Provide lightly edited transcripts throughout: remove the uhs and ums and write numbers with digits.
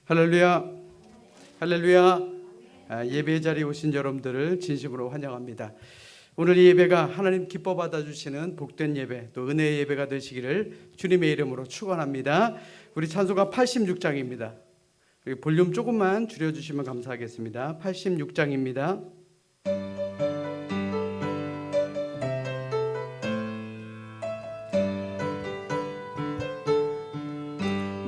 할렐루야, 할렐루야. 예배 자리에 오신 여러분들을 진심으로 환영합니다. 오늘 이 예배가 하나님 기뻐 받아주시는 복된 예배, 또 은혜의 예배가 되시기를 주님의 이름으로 축원합니다. 우리 찬송가 86장입니다. 볼륨 조금만 줄여주시면 감사하겠습니다. 86장입니다.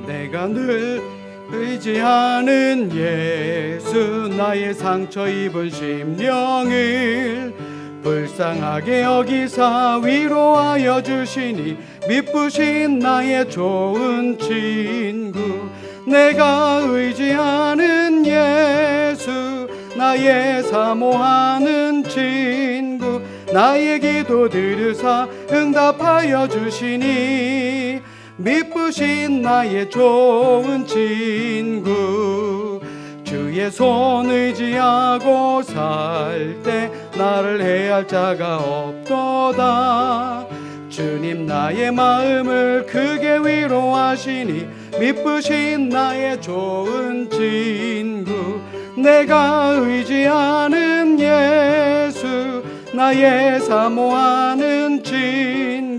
내가 늘 의지하는 예수, 나의 상처 입은 심령을 불쌍하게 여기사 위로하여 주시니 미쁘신 나의 좋은 친구. 내가 의지하는 예수, 나의 사모하는 친구. 나의 기도 들으사 응답하여 주시니 미쁘신 나의 좋은 친구. 주의 손 의지하고 살 때 나를 해할 자가 없도다. 주님 나의 마음을 크게 위로하시니 미쁘신 나의 좋은 친구. 내가 의지하는 예수, 나의 사모하는 친구.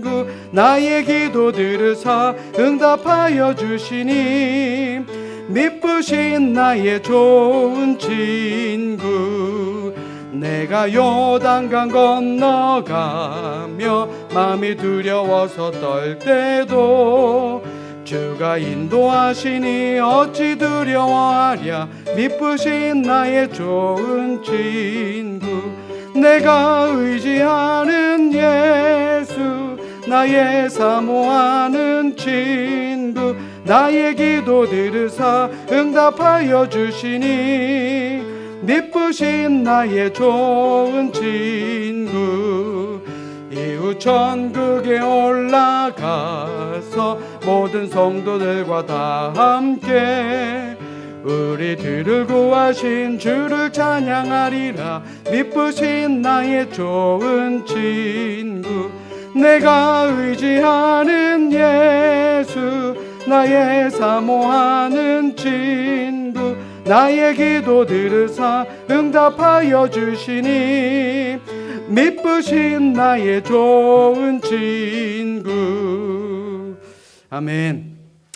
나의 기도 들으사 응답하여 주시니 미쁘신 나의 좋은 친구. 내가 요단강 건너가며 마음이 두려워서 떨 때도 주가 인도하시니 어찌 두려워하랴. 미쁘신 나의 좋은 친구. 내가 의지하는 예수, 나의 사모하는 친구. 나의 기도 들으사 응답하여 주시니 미쁘신 나의 좋은 친구. 이후 천국에 올라가서 모든 성도들과 다 함께 우리들을 구하신 주를 찬양하리라. 미쁘신 나의 좋은 친구. 내가 의지하는 예수, 나의 사모하는 친구. 나의 기도 들으사 응답하여 주시니 미쁘신 나의 좋은 친구. 아멘.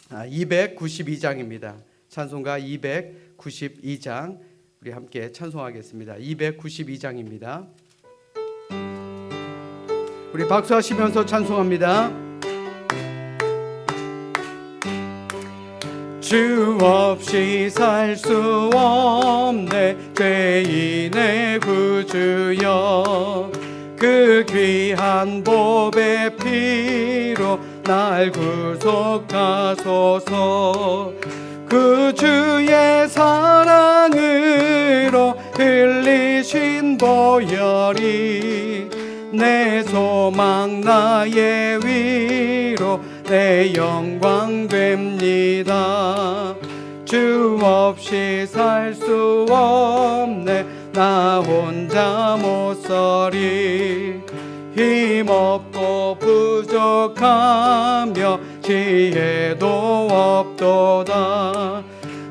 292장입니다. 찬송가 292장 우리 함께 찬송하겠습니다. 292장입니다. 우리 박수하시면서 찬송합니다. 주 없이 살 수 없네 죄인의 구주여. 그 귀한 보배 피로 날 구속하소서. 그 주의 사랑으로 흘리신 보혈이 내 소망 나의 위로 내 영광 됩니다. 주 없이 살 수 없네 나 혼자 못 서리. 힘없고 부족하며 지혜도 없도다.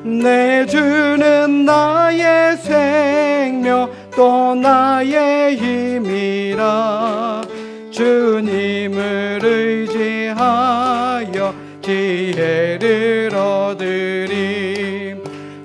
내 주는 나의 생명 또 나의 힘이라. 주님을 의지하여 지혜를 얻으리.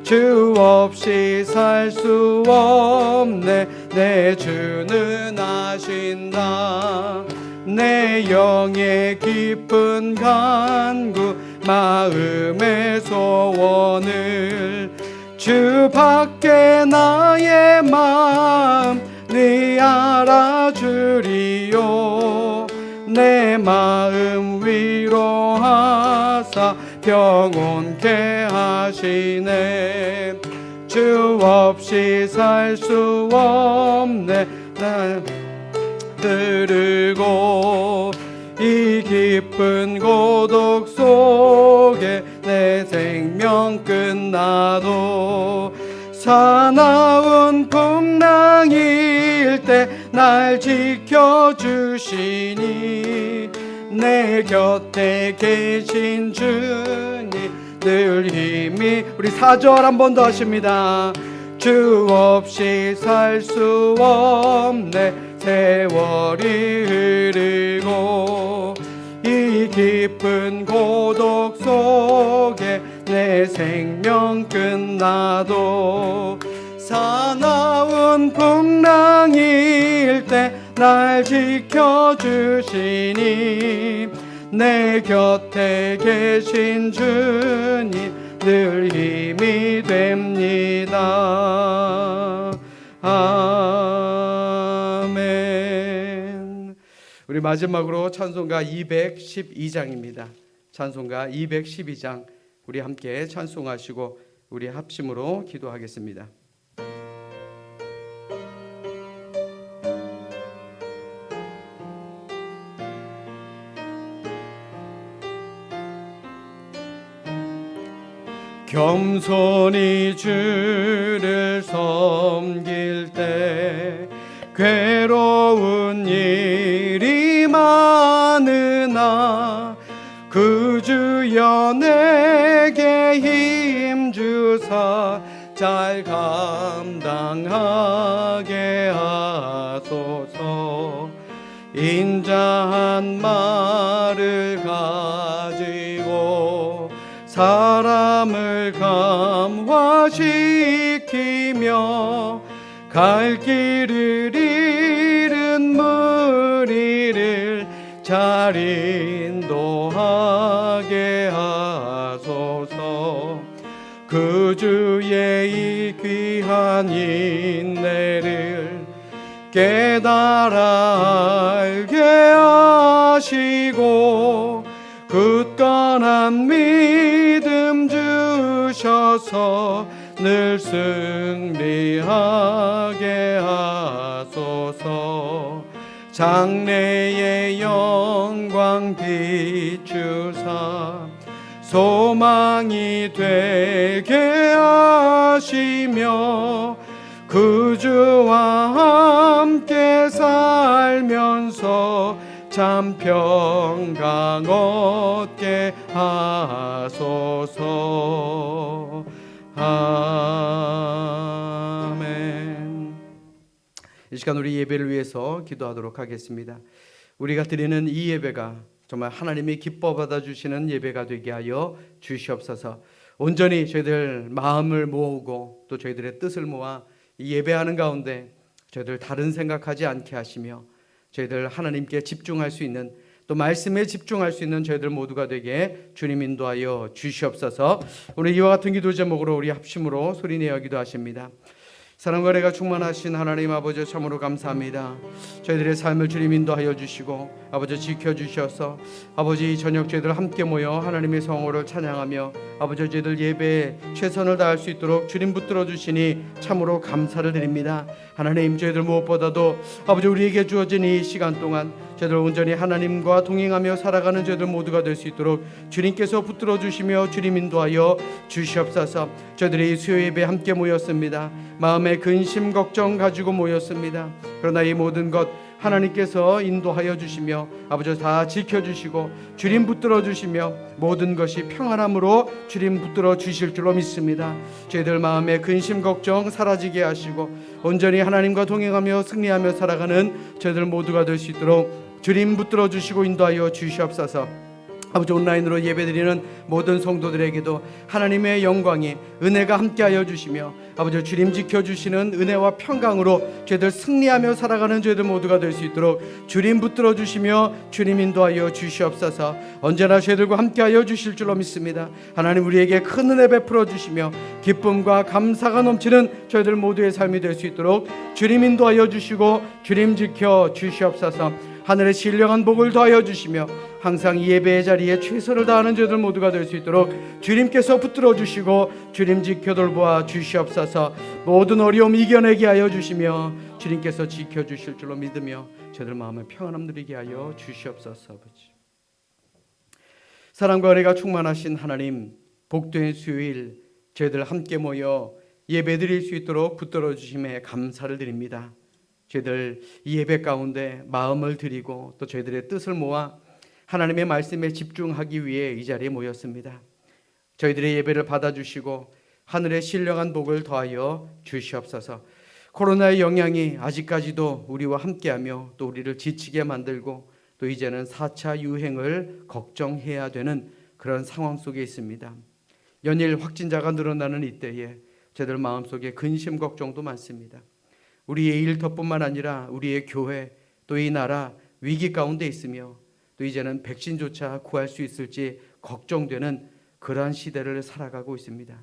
주 없이 살 수 없네 내 주는 아신다. 내 영의 깊은 간구 마음의 소원을 주 밖에 나의 마음 네 알아주리요. 내 마음 위로하사 평온케 하시네. 주 없이 살 수 없네 나 들고 이 깊은 고독 속에 내 생명 끝나도 사나운 풍랑일 때 날 지켜주시니 내 곁에 계신 주님 늘 힘이. 우리 4절 한 번 더 하십니다. 주 없이 살 수 없네 세월이 흐르고 이 깊은 고독 속에 내 생명 끝나도 사나운 풍랑일 때 날 지켜주시니 내 곁에 계신 주님 늘 힘이 됩니다. 아멘. 우리 마지막으로 찬송가 212장입니다. 찬송가 212장 우리 함께 찬송하시고 우리 합심으로 기도하겠습니다. 겸손히 주를 섬길 때 괴로운 일이 많으나 그 주여 내게 힘 주사 잘 감당하게 하소서. 인자한 말을 가지고 사람을 감화시키며 갈 길을 잃은 무리를 잘 인도하게 하소서. 그 주의 이 귀한 인내를 깨달아 알게 하시고 굳건한 믿음 주셔서 늘 승리하게 하소서. 장래의 영광 비추사 소망이 되게 하시며 그 주와 함께 살면서 참 평강 얻게 하소서. 아멘. 이 시간 우리 예배를 위해서 기도하도록 하겠습니다. 우리가 드리는 이 예배가 정말 하나님이 기뻐 받아주시는 예배가 되게 하여 주시옵소서. 온전히 저희들 마음을 모으고 또 저희들의 뜻을 모아 이 예배하는 가운데 저희들 다른 생각하지 않게 하시며 저희들 하나님께 집중할 수 있는 또 말씀에 집중할 수 있는 저희들 모두가 되게 주님 인도하여 주시옵소서. 오늘 이와 같은 기도 제목으로 우리 합심으로 소리내어 기도하십니다. 사랑과 은혜가 충만하신 하나님 아버지 참으로 감사합니다. 저희들의 삶을 주님 인도하여 주시고 아버지 지켜주셔서 아버지 저녁 저희들 함께 모여 하나님의 성호를 찬양하며 아버지 저희들 예배에 최선을 다할 수 있도록 주님 붙들어 주시니 참으로 감사를 드립니다. 하나님 저희들 무엇보다도 아버지 우리에게 주어진 이 시간 동안 저희들 온전히 하나님과 동행하며 살아가는 저희들 모두가 될 수 있도록 주님께서 붙들어 주시며 주님 인도하여 주시옵소서. 저희들이 수요 예배 함께 모였습니다. 마음에 근심 걱정 가지고 모였습니다. 그러나 이 모든 것 하나님께서 인도하여 주시며 아버지 다 지켜주시고 주님 붙들어 주시며 모든 것이 평안함으로 주님 붙들어 주실 줄로 믿습니다. 저희들 마음에 근심 걱정 사라지게 하시고 온전히 하나님과 동행하며 승리하며 살아가는 저희들 모두가 될 수 있도록 주님 붙들어 주시고 인도하여 주시옵소서. 아버지 온라인으로 예배드리는 모든 성도들에게도 하나님의 영광이 은혜가 함께하여 주시며 아버지 주님 지켜주시는 은혜와 평강으로 저희들 승리하며 살아가는 저희들 모두가 될 수 있도록 주님 붙들어 주시며 주님 인도하여 주시옵소서. 언제나 저희들과 함께하여 주실 줄로 믿습니다. 하나님 우리에게 큰 은혜 베풀어 주시며 기쁨과 감사가 넘치는 저희들 모두의 삶이 될 수 있도록 주님 인도하여 주시고 주님 지켜 주시옵소서. 하늘의 신령한 복을 더하여 주시며 항상 이 예배의 자리에 최선을 다하는 저들 모두가 될 수 있도록 주님께서 붙들어 주시고 주님 지켜 돌보아 주시옵소서. 모든 어려움 이겨내게 하여 주시며 주님께서 지켜주실 줄로 믿으며 저들 마음에 평안함 누리게 하여 주시옵소서. 아버지 사랑과 은혜가 충만하신 하나님, 복된 수요일 저희들 함께 모여 예배 드릴 수 있도록 붙들어 주심에 감사를 드립니다. 저희들 이 예배 가운데 마음을 드리고 또 저희들의 뜻을 모아 하나님의 말씀에 집중하기 위해 이 자리에 모였습니다. 저희들의 예배를 받아주시고 하늘의 신령한 복을 더하여 주시옵소서. 코로나의 영향이 아직까지도 우리와 함께하며 또 우리를 지치게 만들고 또 이제는 4차 유행을 걱정해야 되는 그런 상황 속에 있습니다. 연일 확진자가 늘어나는 이때에 저들 마음속에 근심 걱정도 많습니다. 우리의 일터뿐만 아니라 우리의 교회 또 이 나라 위기 가운데 있으며 또 이제는 백신조차 구할 수 있을지 걱정되는 그러한 시대를 살아가고 있습니다.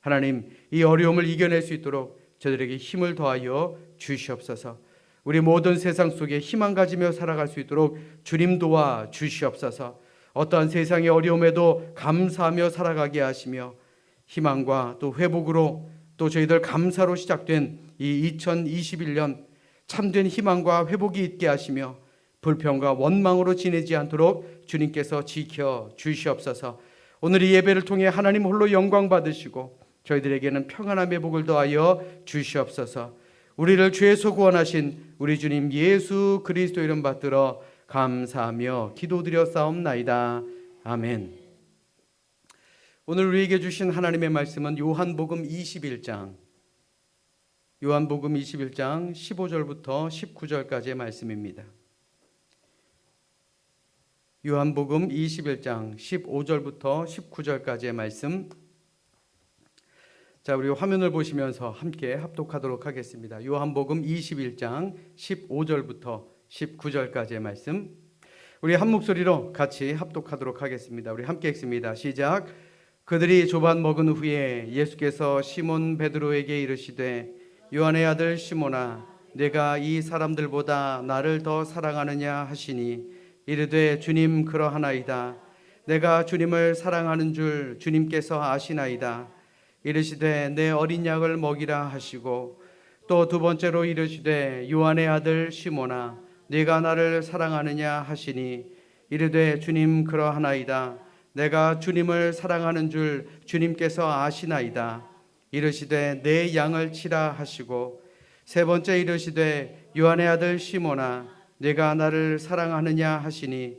하나님, 이 어려움을 이겨낼 수 있도록 저들에게 힘을 더하여 주시옵소서. 우리 모든 세상 속에 희망 가지며 살아갈 수 있도록 주님 도와 주시옵소서. 어떠한 세상의 어려움에도 감사하며 살아가게 하시며 희망과 또 회복으로 또 저희들 감사로 시작된 이 2021년 참된 희망과 회복이 있게 하시며 불평과 원망으로 지내지 않도록 주님께서 지켜 주시옵소서. 오늘 이 예배를 통해 하나님 홀로 영광 받으시고 저희들에게는 평안한 회복을 더하여 주시옵소서. 우리를 죄에서 구원하신 우리 주님 예수 그리스도 이름 받들어 감사하며 기도드려 싸움나이다. 아멘. 오늘 우리에게 주신 하나님의 말씀은 요한복음 21장 15절부터 19절까지의 말씀입니다. 요한복음 21장 15절부터 19절까지의 말씀. 자, 우리 화면을 보시면서 함께 합독하도록 하겠습니다. 요한복음 21장 15절부터 19절까지의 말씀. 우리 한 목소리로 같이 합독하도록 하겠습니다. 우리 함께 읽습니다. 시작. 그들이 조반 먹은 후에 예수께서 시몬 베드로에게 이르시되 요한의 아들 시몬아 내가 이 사람들보다 나를 더 사랑하느냐 하시니 이르되 주님 그러하나이다. 내가 주님을 사랑하는 줄 주님께서 아시나이다. 이르시되 내 어린 양을 먹이라 하시고 또 두 번째로 이르시되 요한의 아들 시몬아 네가 나를 사랑하느냐 하시니 이르되 주님 그러하나이다. 내가 주님을 사랑하는 줄 주님께서 아시나이다. 이르시되 내 양을 치라 하시고 세 번째 이르시되 요한의 아들 시몬아 내가 나를 사랑하느냐 하시니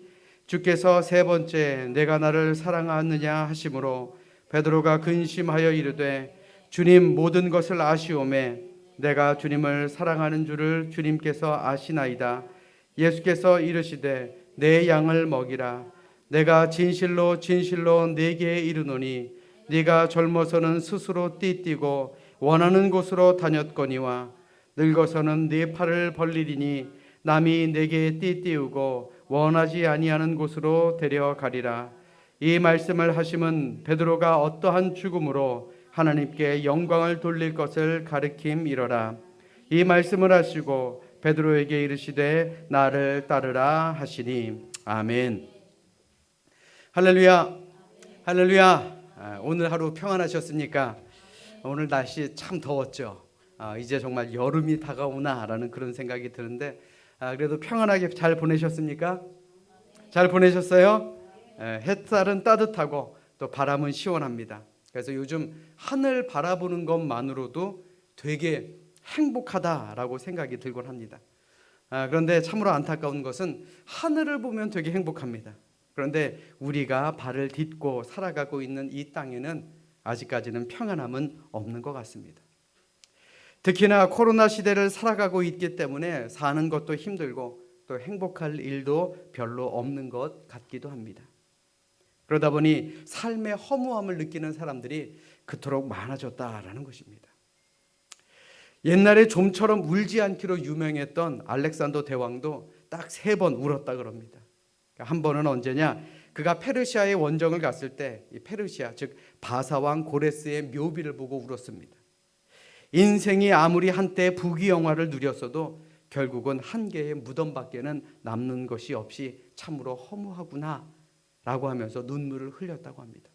주께서 세 번째 내가 나를 사랑하느냐 하심으로 베드로가 근심하여 이르되 주님 모든 것을 아시오매 내가 주님을 사랑하는 줄을 주님께서 아시나이다. 예수께서 이르시되 내 양을 먹이라. 내가 진실로 진실로 네게 이르노니 네가 젊어서는 스스로 띠띠고 원하는 곳으로 다녔거니와 늙어서는 네 팔을 벌리리니 남이 내게 띠띠우고 원하지 아니하는 곳으로 데려가리라. 이 말씀을 하심은 베드로가 어떠한 죽음으로 하나님께 영광을 돌릴 것을 가리킴이로라. 이 말씀을 하시고 베드로에게 이르시되 나를 따르라 하시니. 아멘. 할렐루야. 할렐루야. 오늘 하루 평안하셨습니까? 오늘 날씨 참 더웠죠. 이제 정말 여름이 다가오나라는 그런 생각이 드는데 그래도 평안하게 잘 보내셨습니까? 잘 보내셨어요? 햇살은 따뜻하고 또 바람은 시원합니다. 그래서 요즘 하늘 바라보는 것만으로도 되게 행복하다라고 생각이 들곤 합니다. 그런데 참으로 안타까운 것은 하늘을 보면 되게 행복합니다. 그런데 우리가 발을 딛고 살아가고 있는 이 땅에는 아직까지는 평안함은 없는 것 같습니다. 특히나 코로나 시대를 살아가고 있기 때문에 사는 것도 힘들고 또 행복할 일도 별로 없는 것 같기도 합니다. 그러다 보니 삶의 허무함을 느끼는 사람들이 그토록 많아졌다라는 것입니다. 옛날에 좀처럼 울지 않기로 유명했던 알렉산더 대왕도 딱 3번 울었다 그럽니다. 한 번은 언제냐? 그가 페르시아의 원정을 갔을 때 이 페르시아 즉 바사왕 고레스의 묘비를 보고 울었습니다. 인생이 아무리 한때 부귀영화를 누렸어도 결국은 한 개의 무덤밖에는 남는 것이 없이 참으로 허무하구나 라고 하면서 눈물을 흘렸다고 합니다.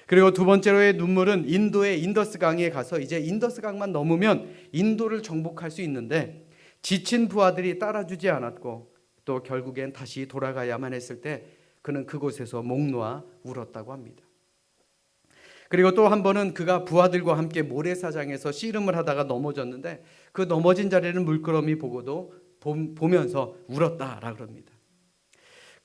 그리고 두 번째로의 눈물은 인도의 인더스 강에 가서 이제 인더스 강만 넘으면 인도를 정복할 수 있는데 지친 부하들이 따라주지 않았고 또 결국엔 다시 돌아가야만 했을 때 그는 그곳에서 목 놓아 울었다고 합니다. 그리고 또 한 번은 그가 부하들과 함께 모래사장에서 씨름을 하다가 넘어졌는데 그 넘어진 자리를 물끄러미 보면서 울었다라 그럽니다.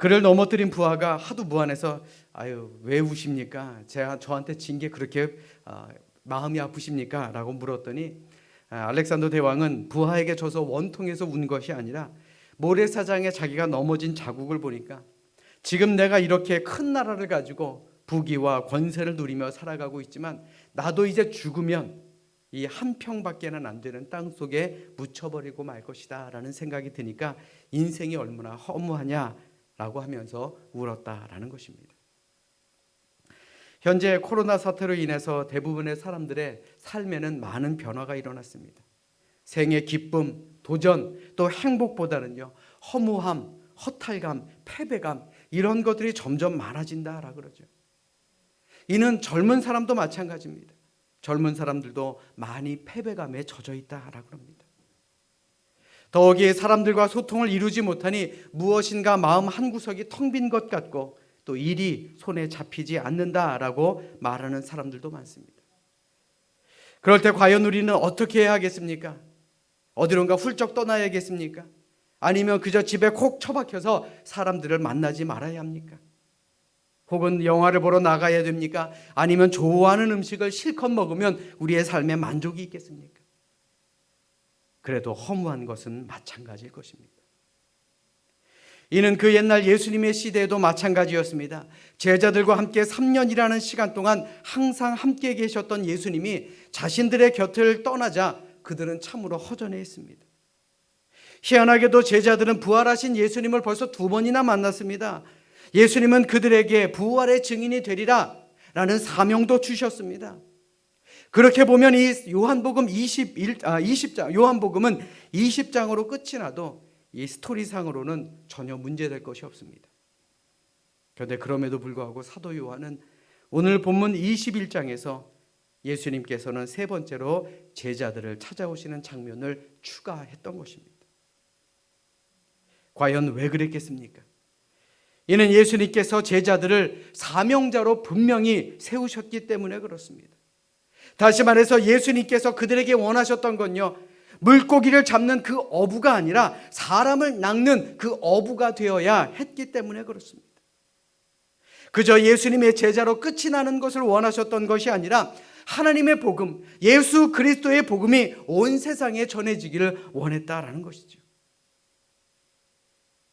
그를 넘어뜨린 부하가 하도 무안해서 아유 왜 우십니까? 제가 저한테 진 게 그렇게 마음이 아프십니까? 라고 물었더니 알렉산더 대왕은 부하에게 져서 원통해서 운 것이 아니라 모래사장에 자기가 넘어진 자국을 보니까 지금 내가 이렇게 큰 나라를 가지고 부귀와 권세를 누리며 살아가고 있지만 나도 이제 죽으면 이 한 평밖에는 안 되는 땅 속에 묻혀버리고 말 것이다 라는 생각이 드니까 인생이 얼마나 허무하냐라고 하면서 울었다라는 것입니다. 현재 코로나 사태로 인해서 대부분의 사람들의 삶에는 많은 변화가 일어났습니다. 생의 기쁨, 도전, 또 행복보다는요 허무함, 허탈감, 패배감 이런 것들이 점점 많아진다라고 그러죠. 이는 젊은 사람도 마찬가지입니다. 젊은 사람들도 많이 패배감에 젖어 있다라고 합니다. 더욱이 사람들과 소통을 이루지 못하니 무엇인가 마음 한구석이 텅 빈 것 같고 또 일이 손에 잡히지 않는다라고 말하는 사람들도 많습니다. 그럴 때 과연 우리는 어떻게 해야 하겠습니까? 어디론가 훌쩍 떠나야겠습니까? 아니면 그저 집에 콕 처박혀서 사람들을 만나지 말아야 합니까? 혹은 영화를 보러 나가야 됩니까? 아니면 좋아하는 음식을 실컷 먹으면 우리의 삶에 만족이 있겠습니까? 그래도 허무한 것은 마찬가지일 것입니다. 이는 그 옛날 예수님의 시대에도 마찬가지였습니다. 제자들과 함께 3년이라는 시간 동안 항상 함께 계셨던 예수님이 자신들의 곁을 떠나자 그들은 참으로 허전해했습니다. 희한하게도 제자들은 부활하신 예수님을 벌써 2번이나 만났습니다. 예수님은 그들에게 부활의 증인이 되리라 라는 사명도 주셨습니다. 그렇게 보면 이 요한복음은 20장으로 끝이 나도 이 스토리상으로는 전혀 문제될 것이 없습니다. 그런데 그럼에도 불구하고 사도 요한은 오늘 본문 21장에서 예수님께서는 3번째로 제자들을 찾아오시는 장면을 추가했던 것입니다. 과연 왜 그랬겠습니까? 이는 예수님께서 제자들을 사명자로 분명히 세우셨기 때문에 그렇습니다. 다시 말해서 예수님께서 그들에게 원하셨던 건요, 물고기를 잡는 그 어부가 아니라 사람을 낚는 그 어부가 되어야 했기 때문에 그렇습니다. 그저 예수님의 제자로 끝이 나는 것을 원하셨던 것이 아니라 하나님의 복음, 예수 그리스도의 복음이 온 세상에 전해지기를 원했다라는 것이죠.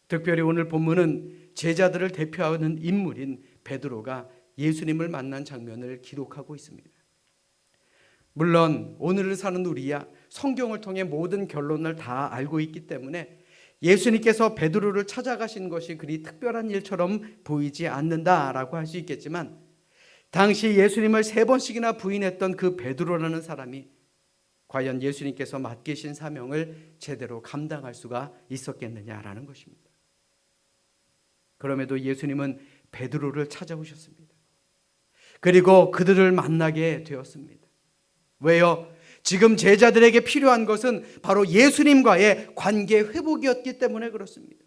특별히 오늘 본문은 제자들을 대표하는 인물인 베드로가 예수님을 만난 장면을 기록하고 있습니다. 물론 오늘을 사는 우리야 성경을 통해 모든 결론을 다 알고 있기 때문에 예수님께서 베드로를 찾아가신 것이 그리 특별한 일처럼 보이지 않는다라고 할 수 있겠지만 당시 예수님을 3번씩이나 부인했던 그 베드로라는 사람이 과연 예수님께서 맡기신 사명을 제대로 감당할 수가 있었겠느냐라는 것입니다. 그럼에도 예수님은 베드로를 찾아오셨습니다. 그리고 그들을 만나게 되었습니다. 왜요? 지금 제자들에게 필요한 것은 바로 예수님과의 관계 회복이었기 때문에 그렇습니다.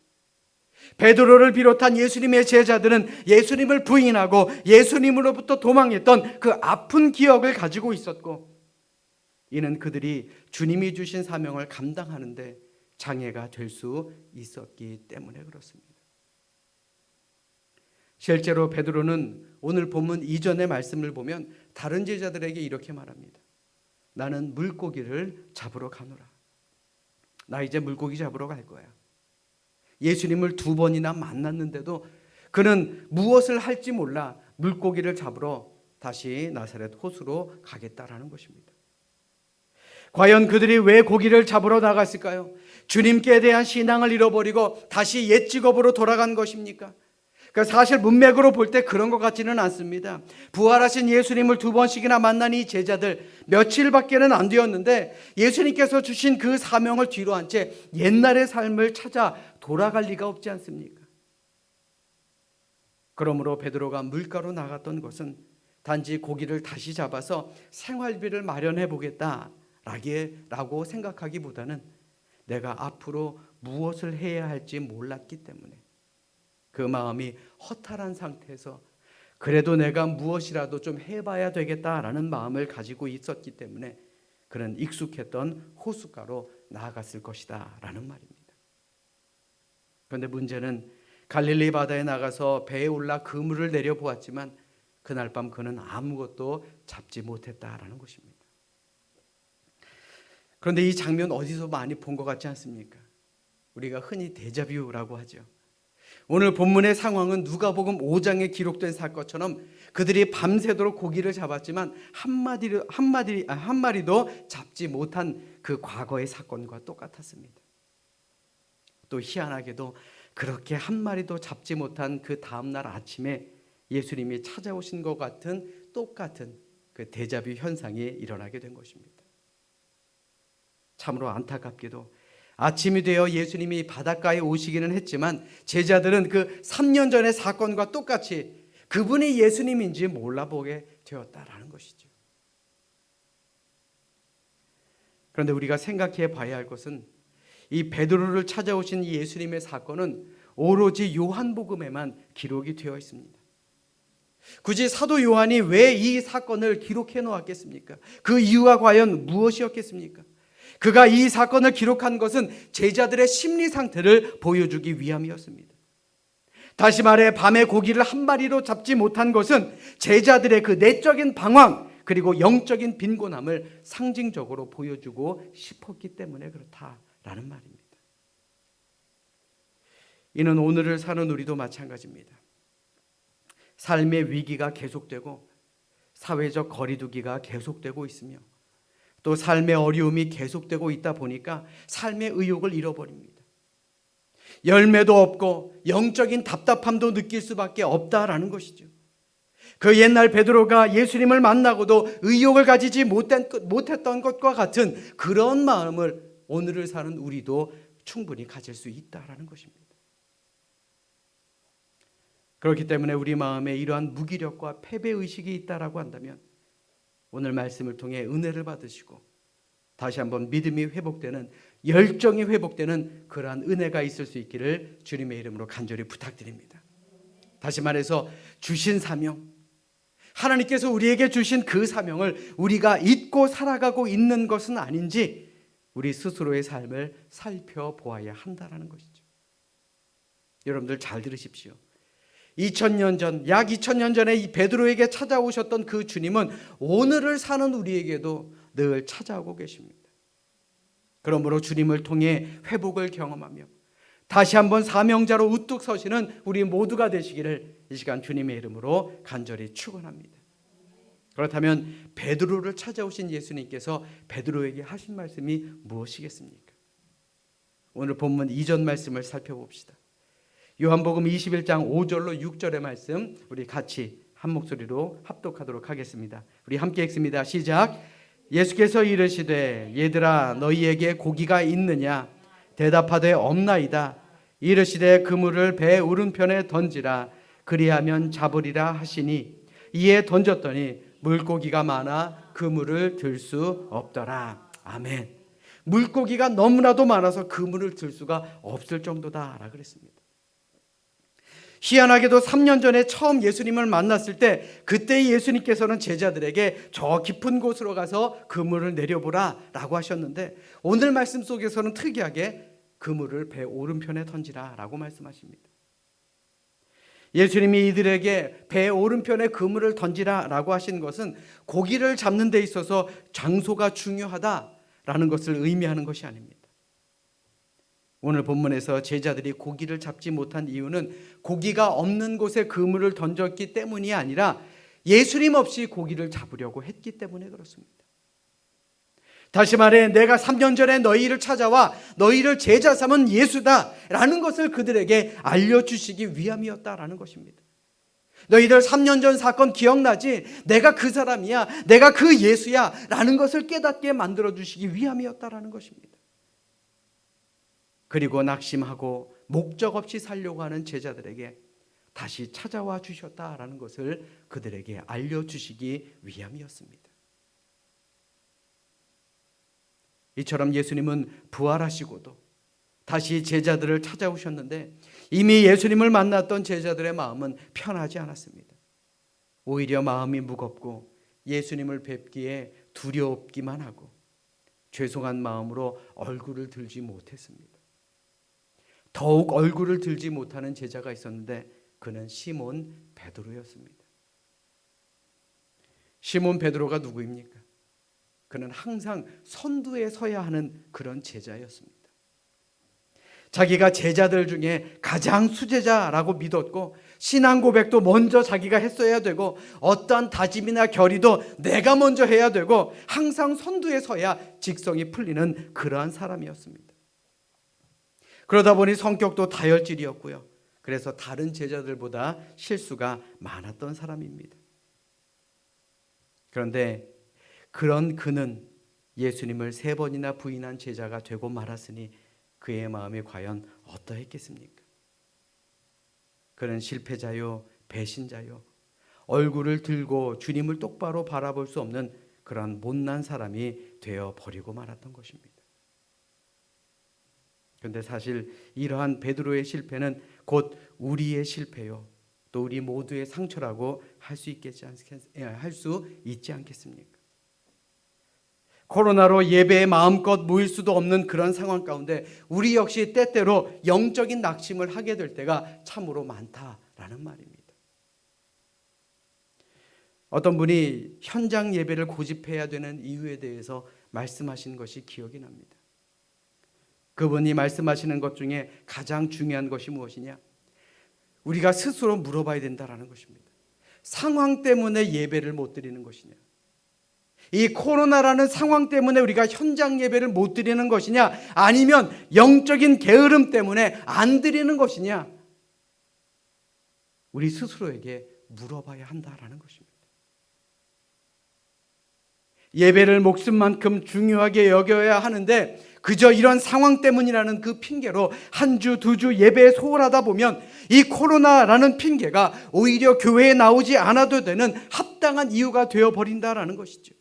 베드로를 비롯한 예수님의 제자들은 예수님을 부인하고 예수님으로부터 도망했던 그 아픈 기억을 가지고 있었고, 이는 그들이 주님이 주신 사명을 감당하는데 장애가 될 수 있었기 때문에 그렇습니다. 실제로 베드로는 오늘 본문 이전의 말씀을 보면 다른 제자들에게 이렇게 말합니다. 나는 물고기를 잡으러 가노라. 나 이제 물고기 잡으러 갈 거야. 예수님을 2번이나 만났는데도 그는 무엇을 할지 몰라 물고기를 잡으러 다시 나사렛 호수로 가겠다라는 것입니다. 과연 그들이 왜 고기를 잡으러 나갔을까요? 주님께 대한 신앙을 잃어버리고 다시 옛 직업으로 돌아간 것입니까? 사실 문맥으로 볼 때 그런 것 같지는 않습니다. 부활하신 예수님을 2번씩이나 만난 이 제자들 며칠밖에는 안 되었는데 예수님께서 주신 그 사명을 뒤로 한 채 옛날의 삶을 찾아 돌아갈 리가 없지 않습니까? 그러므로 베드로가 물가로 나갔던 것은 단지 고기를 다시 잡아서 생활비를 마련해 보겠다라고 생각하기보다는 내가 앞으로 무엇을 해야 할지 몰랐기 때문에 그 마음이 허탈한 상태에서 그래도 내가 무엇이라도 좀 해봐야 되겠다라는 마음을 가지고 있었기 때문에 그는 익숙했던 호숫가로 나아갔을 것이다 라는 말입니다. 그런데 문제는 갈릴리 바다에 나가서 배에 올라 그물을 내려보았지만 그날 밤 그는 아무것도 잡지 못했다라는 것입니다. 그런데 이 장면 어디서 많이 본 것 같지 않습니까? 우리가 흔히 데자뷰라고 하죠. 오늘 본문의 상황은 누가복음 5장에 기록된 사건처럼 그들이 밤새도록 고기를 잡았지만 한 마리도 잡지 못한 그 과거의 사건과 똑같았습니다. 또 희한하게도 그렇게 한 마리도 잡지 못한 그 다음날 아침에 예수님이 찾아오신 것 같은 똑같은 그 데자뷰 현상이 일어나게 된 것입니다. 참으로 안타깝게도 아침이 되어 예수님이 바닷가에 오시기는 했지만 제자들은 그 3년 전의 사건과 똑같이 그분이 예수님인지 몰라보게 되었다라는 것이죠. 그런데 우리가 생각해 봐야 할 것은 이 베드로를 찾아오신 예수님의 사건은 오로지 요한복음에만 기록이 되어 있습니다. 굳이 사도 요한이 왜 이 사건을 기록해 놓았겠습니까? 그 이유가 과연 무엇이었겠습니까? 그가 이 사건을 기록한 것은 제자들의 심리 상태를 보여주기 위함이었습니다. 다시 말해 밤에 고기를 한 마리로 잡지 못한 것은 제자들의 그 내적인 방황 그리고 영적인 빈곤함을 상징적으로 보여주고 싶었기 때문에 그렇다라는 말입니다. 이는 오늘을 사는 우리도 마찬가지입니다. 삶의 위기가 계속되고 사회적 거리두기가 계속되고 있으며 또 삶의 어려움이 계속되고 있다 보니까 삶의 의욕을 잃어버립니다. 열매도 없고 영적인 답답함도 느낄 수밖에 없다라는 것이죠. 그 옛날 베드로가 예수님을 만나고도 의욕을 가지지 못했던 것과 같은 그런 마음을 오늘을 사는 우리도 충분히 가질 수 있다라는 것입니다. 그렇기 때문에 우리 마음에 이러한 무기력과 패배의식이 있다라고 한다면 오늘 말씀을 통해 은혜를 받으시고 다시 한번 믿음이 회복되는 열정이 회복되는 그러한 은혜가 있을 수 있기를 주님의 이름으로 간절히 부탁드립니다. 다시 말해서 주신 사명, 하나님께서 우리에게 주신 그 사명을 우리가 잊고 살아가고 있는 것은 아닌지 우리 스스로의 삶을 살펴보아야 한다는 것이죠. 여러분들 잘 들으십시오. 2000년 전, 약 2000년 전에 이 베드로에게 찾아오셨던 그 주님은 오늘을 사는 우리에게도 늘 찾아오고 계십니다. 그러므로 주님을 통해 회복을 경험하며 다시 한번 사명자로 우뚝 서시는 우리 모두가 되시기를 이 시간 주님의 이름으로 간절히 축원합니다. 그렇다면 베드로를 찾아오신 예수님께서 베드로에게 하신 말씀이 무엇이겠습니까? 오늘 본문 이전 말씀을 살펴봅시다. 요한복음 21장 5절로 6절의 말씀 우리 같이 한 목소리로 합독하도록 하겠습니다. 우리 함께 읽습니다. 시작. 예수께서 이르시되 얘들아 너희에게 고기가 있느냐 대답하되 없나이다. 이르시되 그물을 배 오른편에 던지라 그리하면 잡으리라 하시니 이에 던졌더니 물고기가 많아 그물을 들 수 없더라. 아멘. 물고기가 너무나도 많아서 그물을 들 수가 없을 정도다라 그랬습니다. 희한하게도 3년 전에 처음 예수님을 만났을 때 그때 예수님께서는 제자들에게 저 깊은 곳으로 가서 그물을 내려보라 라고 하셨는데 오늘 말씀 속에서는 특이하게 그물을 배 오른편에 던지라 라고 말씀하십니다. 예수님이 이들에게 배 오른편에 그물을 던지라 라고 하신 것은 고기를 잡는 데 있어서 장소가 중요하다라는 것을 의미하는 것이 아닙니다. 오늘 본문에서 제자들이 고기를 잡지 못한 이유는 고기가 없는 곳에 그물을 던졌기 때문이 아니라 예수님 없이 고기를 잡으려고 했기 때문에 그렇습니다. 다시 말해 내가 3년 전에 너희를 찾아와 너희를 제자 삼은 예수다라는 것을 그들에게 알려주시기 위함이었다라는 것입니다. 너희들 3년 전 사건 기억나지? 내가 그 사람이야. 내가 그 예수야 라는 것을 깨닫게 만들어주시기 위함이었다라는 것입니다. 그리고 낙심하고 목적 없이 살려고 하는 제자들에게 다시 찾아와 주셨다라는 것을 그들에게 알려주시기 위함이었습니다. 이처럼 예수님은 부활하시고도 다시 제자들을 찾아오셨는데 이미 예수님을 만났던 제자들의 마음은 편하지 않았습니다. 오히려 마음이 무겁고 예수님을 뵙기에 두렵기만 하고 죄송한 마음으로 얼굴을 들지 못했습니다. 더욱 얼굴을 들지 못하는 제자가 있었는데 그는 시몬 베드로였습니다. 시몬 베드로가 누구입니까? 그는 항상 선두에 서야 하는 그런 제자였습니다. 자기가 제자들 중에 가장 수제자라고 믿었고 신앙 고백도 먼저 자기가 했어야 되고 어떠한 다짐이나 결의도 내가 먼저 해야 되고 항상 선두에 서야 직성이 풀리는 그러한 사람이었습니다. 그러다 보니 성격도 다혈질이었고요. 그래서 다른 제자들보다 실수가 많았던 사람입니다. 그런데 그런 그는 예수님을 3번이나 부인한 제자가 되고 말았으니 그의 마음이 과연 어떠했겠습니까? 그는 실패자요, 배신자요, 얼굴을 들고 주님을 똑바로 바라볼 수 없는 그런 못난 사람이 되어 버리고 말았던 것입니다. 그런데 사실 이러한 베드로의 실패는 곧 우리의 실패요, 또 우리 모두의 상처라고 할 수 있지 않겠습니까? 코로나로 예배에 마음껏 모일 수도 없는 그런 상황 가운데 우리 역시 때때로 영적인 낙심을 하게 될 때가 참으로 많다라는 말입니다. 어떤 분이 현장 예배를 고집해야 되는 이유에 대해서 말씀하신 것이 기억이 납니다. 그분이 말씀하시는 것 중에 가장 중요한 것이 무엇이냐? 우리가 스스로 물어봐야 된다라는 것입니다. 상황 때문에 예배를 못 드리는 것이냐? 이 코로나라는 상황 때문에 우리가 현장 예배를 못 드리는 것이냐, 아니면 영적인 게으름 때문에 안 드리는 것이냐, 우리 스스로에게 물어봐야 한다라는 것입니다. 예배를 목숨만큼 중요하게 여겨야 하는데 그저 이런 상황 때문이라는 그 핑계로 한 주, 2주 예배에 소홀하다 보면 이 코로나라는 핑계가 오히려 교회에 나오지 않아도 되는 합당한 이유가 되어버린다라는 것이죠.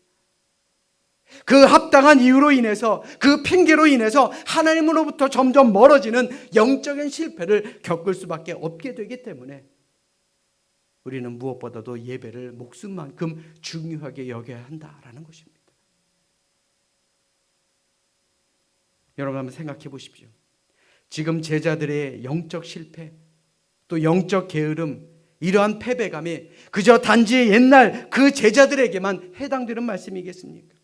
그 합당한 이유로 인해서, 그 핑계로 인해서 하나님으로부터 점점 멀어지는 영적인 실패를 겪을 수밖에 없게 되기 때문에 우리는 무엇보다도 예배를 목숨만큼 중요하게 여겨야 한다라는 것입니다. 여러분 한번 생각해 보십시오. 지금 제자들의 영적 실패, 또 영적 게으름, 이러한 패배감이 그저 단지 옛날 그 제자들에게만 해당되는 말씀이겠습니까?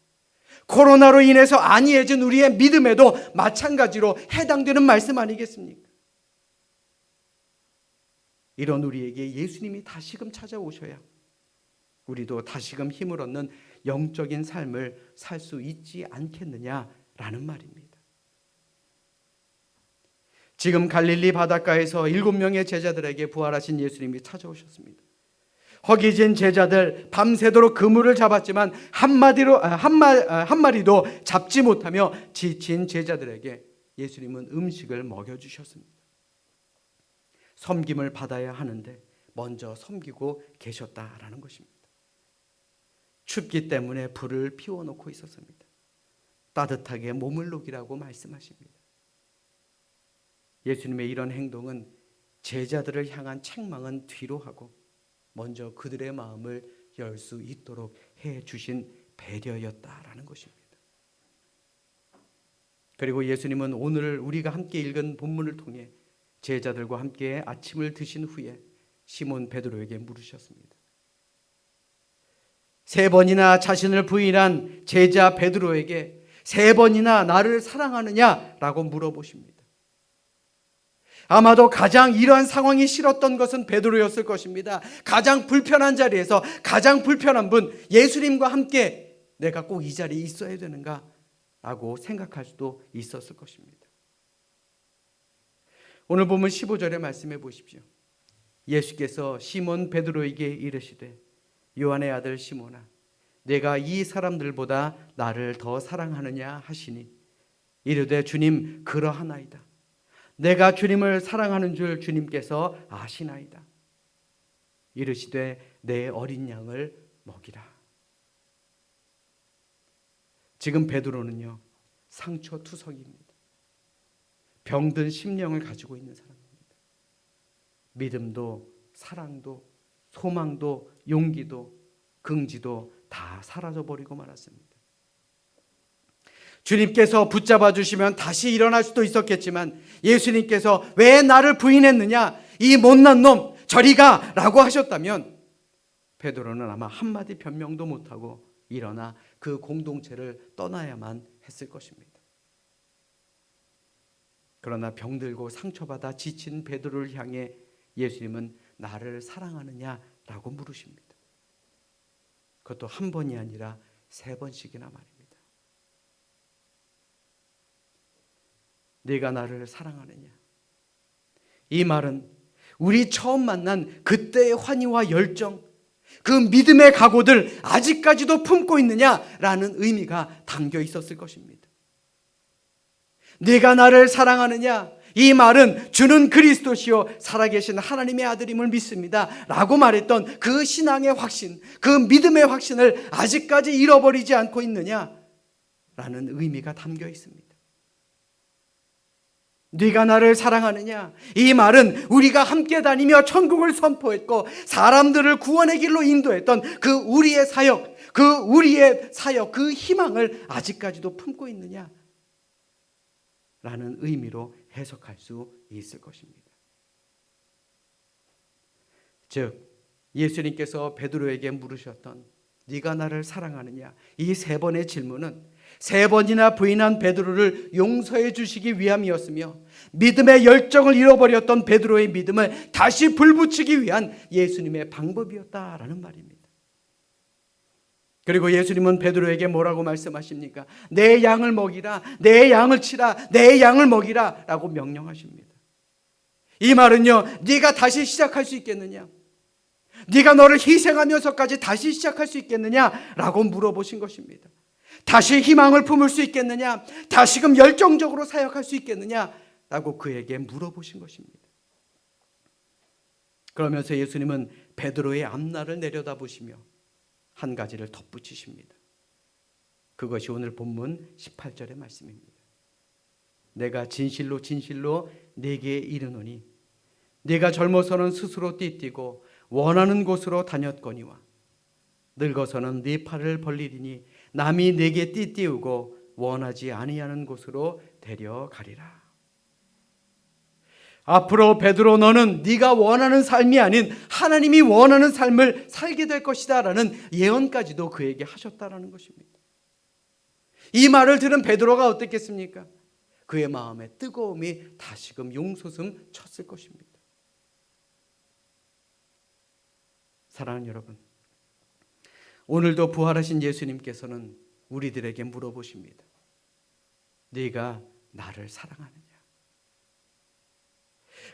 코로나로 인해서 안이해진 우리의 믿음에도 마찬가지로 해당되는 말씀 아니겠습니까? 이런 우리에게 예수님이 다시금 찾아오셔야 우리도 다시금 힘을 얻는 영적인 삶을 살 수 있지 않겠느냐라는 말입니다. 지금 갈릴리 바닷가에서 7명의 제자들에게 부활하신 예수님이 찾아오셨습니다. 허기진 제자들 밤새도록 그물을 잡았지만 한 마리도 잡지 못하며 지친 제자들에게 예수님은 음식을 먹여주셨습니다. 섬김을 받아야 하는데 먼저 섬기고 계셨다라는 것입니다. 춥기 때문에 불을 피워놓고 있었습니다. 따뜻하게 몸을 녹이라고 말씀하십니다. 예수님의 이런 행동은 제자들을 향한 책망은 뒤로 하고 먼저 그들의 마음을 열 수 있도록 해주신 배려였다라는 것입니다. 그리고 예수님은 오늘 우리가 함께 읽은 본문을 통해 제자들과 함께 아침을 드신 후에 시몬 베드로에게 물으셨습니다. 3번이나 자신을 부인한 제자 베드로에게 3번이나 나를 사랑하느냐라고 물어보십니다. 아마도 가장 이러한 상황이 싫었던 것은 베드로였을 것입니다. 가장 불편한 자리에서 가장 불편한 분, 예수님과 함께 내가 꼭 이 자리에 있어야 되는가 라고 생각할 수도 있었을 것입니다. 오늘 보면 15절에 말씀해 보십시오. 예수께서 시몬 베드로에게 이르시되 요한의 아들 시몬아, 내가 이 사람들보다 나를 더 사랑하느냐 하시니 이르되 주님 그러하나이다. 내가 주님을 사랑하는 줄 주님께서 아시나이다. 이르시되 내 어린 양을 먹이라. 지금 베드로는요, 상처투성이입니다. 병든 심령을 가지고 있는 사람입니다. 믿음도 사랑도 소망도 용기도 긍지도 다 사라져버리고 말았습니다. 주님께서 붙잡아 주시면 다시 일어날 수도 있었겠지만 예수님께서 왜 나를 부인했느냐, 이 못난 놈 저리 가 라고 하셨다면 베드로는 아마 한마디 변명도 못하고 일어나 그 공동체를 떠나야만 했을 것입니다. 그러나 병들고 상처받아 지친 베드로를 향해 예수님은 나를 사랑하느냐라고 물으십니다. 그것도 한 번이 아니라 3번씩이나 말입니다. 네가 나를 사랑하느냐. 이 말은 우리 처음 만난 그때의 환희와 열정, 그 믿음의 각오들 아직까지도 품고 있느냐라는 의미가 담겨 있었을 것입니다. 네가 나를 사랑하느냐, 이 말은 주는 그리스도시요 살아계신 하나님의 아들임을 믿습니다 라고 말했던 그 신앙의 확신, 그 믿음의 확신을 아직까지 잃어버리지 않고 있느냐라는 의미가 담겨 있습니다. 네가 나를 사랑하느냐, 이 말은 우리가 함께 다니며 천국을 선포했고 사람들을 구원의 길로 인도했던 그 우리의 사역, 그 희망을 아직까지도 품고 있느냐 라는 의미로 해석할 수 있을 것입니다. 즉 예수님께서 베드로에게 물으셨던 네가 나를 사랑하느냐, 이 3번의 질문은 3번이나 부인한 베드로를 용서해 주시기 위함이었으며 믿음의 열정을 잃어버렸던 베드로의 믿음을 다시 불붙이기 위한 예수님의 방법이었다라는 말입니다. 그리고 예수님은 베드로에게 뭐라고 말씀하십니까? 내 양을 먹이라, 내 양을 치라, 내 양을 먹이라 라고 명령하십니다. 이 말은요, 네가 다시 시작할 수 있겠느냐? 네가 너를 희생하면서까지 다시 시작할 수 있겠느냐? 라고 물어보신 것입니다. 다시 희망을 품을 수 있겠느냐? 다시금 열정적으로 사역할 수 있겠느냐? 라고 그에게 물어보신 것입니다. 그러면서 예수님은 베드로의 앞날을 내려다보시며 한 가지를 덧붙이십니다. 그것이 오늘 본문 18절의 말씀입니다. 내가 진실로 진실로 네게 이르노니 네가 젊어서는 스스로 띠띠고 원하는 곳으로 다녔거니와 늙어서는 네 팔을 벌리리니 남이 네게 띠띠우고 원하지 아니하는 곳으로 데려가리라. 앞으로 베드로 너는 네가 원하는 삶이 아닌 하나님이 원하는 삶을 살게 될 것이다 라는 예언까지도 그에게 하셨다라는 것입니다. 이 말을 들은 베드로가 어땠겠습니까? 그의 마음에 뜨거움이 다시금 용솟음 쳤을 것입니다. 사랑하는 여러분, 오늘도 부활하신 예수님께서는 우리들에게 물어보십니다. 네가 나를 사랑하느냐?